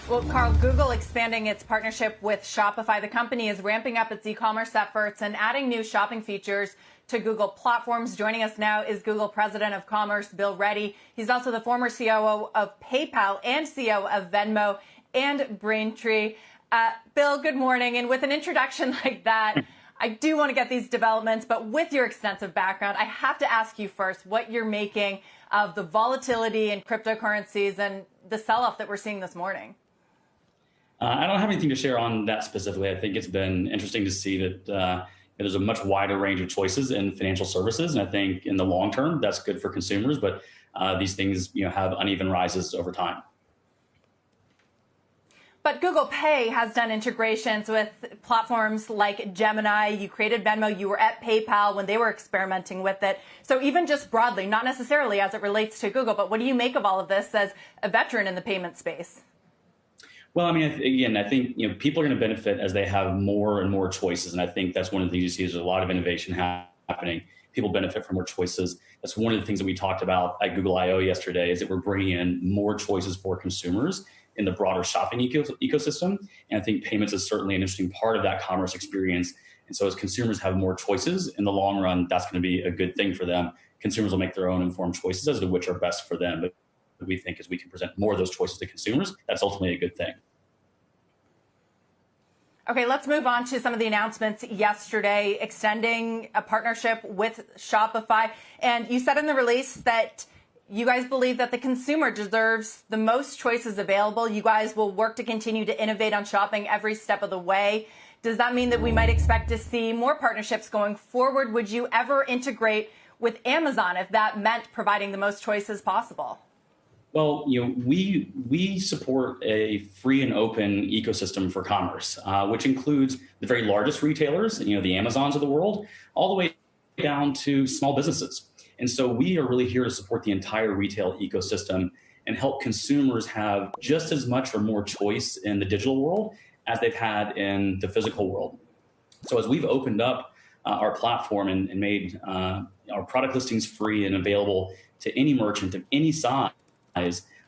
Well, Carl, Google expanding its partnership with Shopify. The company is ramping up its e-commerce efforts and adding new shopping features to Google platforms. Joining us now is Google President of Commerce, Bill Ready. He's also the former COO of PayPal and CEO of Venmo and Braintree. Bill, good morning. And with an introduction like that, I do want to get these developments, but with your extensive background, I have to ask you first what you're making of the volatility in cryptocurrencies and the sell-off that we're seeing this morning. I don't have anything to share on that specifically. I think it's been interesting to see that there's a much wider range of choices in financial services. And I think in the long term, that's good for consumers. But these things have uneven rises over time. But Google Pay has done integrations with platforms like Gemini. You created Venmo. You were at PayPal when they were experimenting with it. So even just broadly, not necessarily as it relates to Google, but what do you make of all of this as a veteran in the payment space? Well, I mean, again, I think people are going to benefit as they have more and more choices, and I think that's one of the things you see is there's a lot of innovation happening. People benefit from more choices. That's one of the things that we talked about at Google I/O yesterday is that we're bringing in more choices for consumers in the broader shopping ecosystem, and I think payments is certainly an interesting part of that commerce experience. And so, as consumers have more choices in the long run, that's going to be a good thing for them. Consumers will make their own informed choices as to which are best for them. But we think as we can present more of those choices to consumers, that's ultimately a good thing. Okay, let's move on to some of the announcements yesterday, extending a partnership with Shopify. And you said in the release that you guys believe that the consumer deserves the most choices available. You guys will work to continue to innovate on shopping every step of the way. Does that mean that we might expect to see more partnerships going forward? Would you ever integrate with Amazon if that meant providing the most choices possible? Well, we support a free and open ecosystem for commerce, which includes the very largest retailers, the Amazons of the world, all the way down to small businesses. And so we are really here to support the entire retail ecosystem and help consumers have just as much or more choice in the digital world as they've had in the physical world. So as we've opened up our platform and made our product listings free and available to any merchant of any size,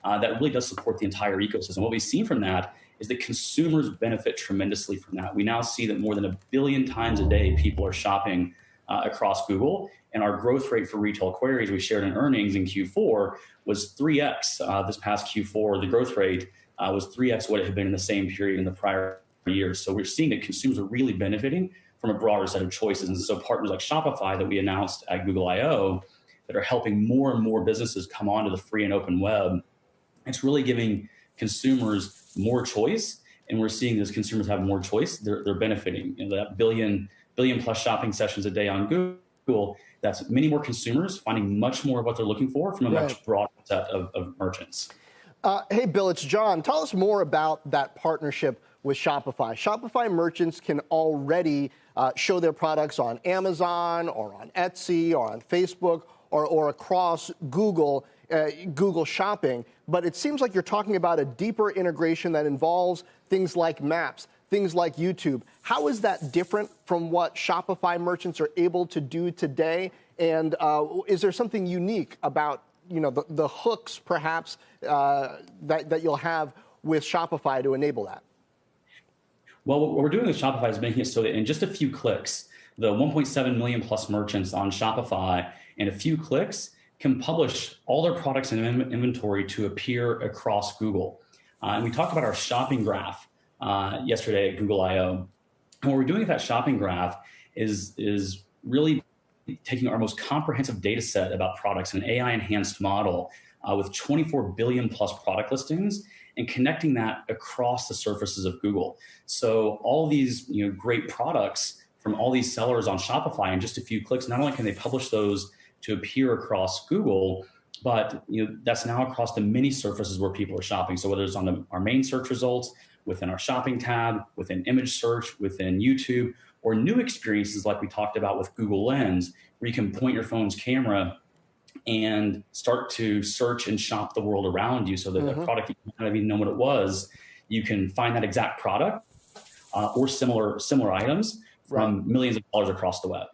that really does support the entire ecosystem. What we've seen from that is that consumers benefit tremendously from that. We now see that more than 1 billion times a day people are shopping across Google, and our growth rate for retail queries we shared in earnings in Q4 was 3x. This past Q4, the growth rate was 3x what it had been in the same period in the prior years. So we're seeing that consumers are really benefiting from a broader set of choices. And so partners like Shopify that we announced at Google I/O that are helping more and more businesses come onto the free and open web. It's really giving consumers more choice, and we're seeing as consumers have more choice, they're benefiting. That billion plus shopping sessions a day on Google, that's many more consumers finding much more of what they're looking for from a much broader set of merchants. Hey, Bill, it's John. Tell us more about that partnership with Shopify. Shopify merchants can already show their products on Amazon or on Etsy or on Facebook or across Google Shopping. But it seems like you're talking about a deeper integration that involves things like Maps, things like YouTube. How is that different from what Shopify merchants are able to do today? And is there something unique about the hooks, perhaps, that you'll have with Shopify to enable that? Well, what we're doing with Shopify is making it so that in just a few clicks, the 1.7 million plus merchants on Shopify in a few clicks can publish all their products and inventory to appear across Google. And we talked about our shopping graph yesterday at Google I/O. And what we're doing with that shopping graph is really taking our most comprehensive data set about products, an AI-enhanced model with 24 billion plus product listings, and connecting that across the surfaces of Google. So all these great products from all these sellers on Shopify in just a few clicks, not only can they publish those to appear across Google, but that's now across the many surfaces where people are shopping. So whether it's on our main search results, within our shopping tab, within image search, within YouTube, or new experiences like we talked about with Google Lens, where you can point your phone's camera and start to search and shop the world around you so that the product, you might not even know what it was, you can find that exact product or similar items from millions of dollars across the web.